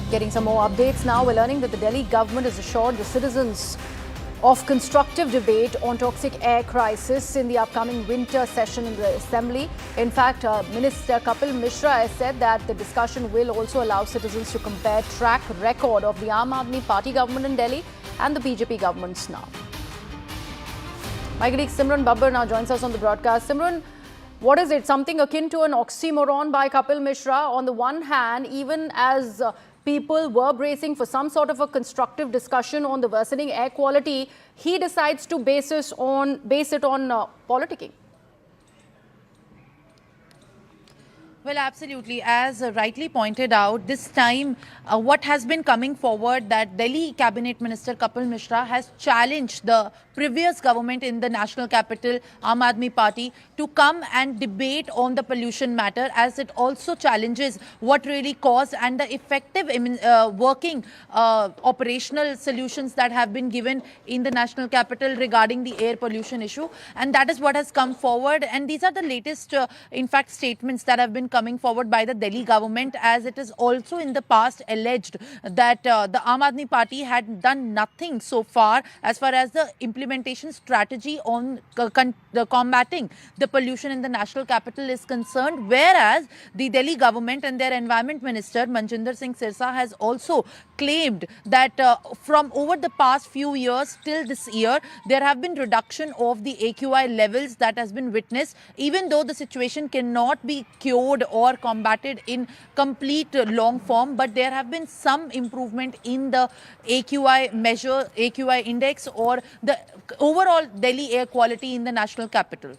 Getting some more updates now, we're learning that the Delhi government has assured the citizens of constructive debate on toxic air crisis in the upcoming winter session in the assembly. In fact, Minister Kapil Mishra has said that the discussion will also allow citizens to compare track record of the Aam Aadmi Party government in Delhi and the BJP governments now. My colleague Simran Babbar now joins us on the broadcast. Simran, what is it? Something akin to an oxymoron by Kapil Mishra. On the one hand, even as people were bracing for some sort of a constructive discussion on the worsening air quality, he decides to base it on politicking. Well, absolutely. As rightly pointed out, this time what has been coming forward that Delhi Cabinet Minister Kapil Mishra has challenged the previous government in the national capital, Aam Aadmi Party, to come and debate on the pollution matter, as it also challenges what really caused and the effective working operational solutions that have been given in the national capital regarding the air pollution issue. And that is what has come forward. And these are the latest, in fact, statements that have been coming forward by the Delhi government, as it is also in the past alleged that the Aam Aadmi Party had done nothing so far as the implementation strategy on combating the pollution in the national capital is concerned, whereas the Delhi government and their environment minister Manjinder Singh Sirsa has also claimed that from over the past few years till this year, there have been reduction of the AQI levels that has been witnessed, even though the situation cannot be cured or combated in complete long form, but there have been some improvement in the AQI measure, AQI index, or the overall Delhi air quality in the national capital.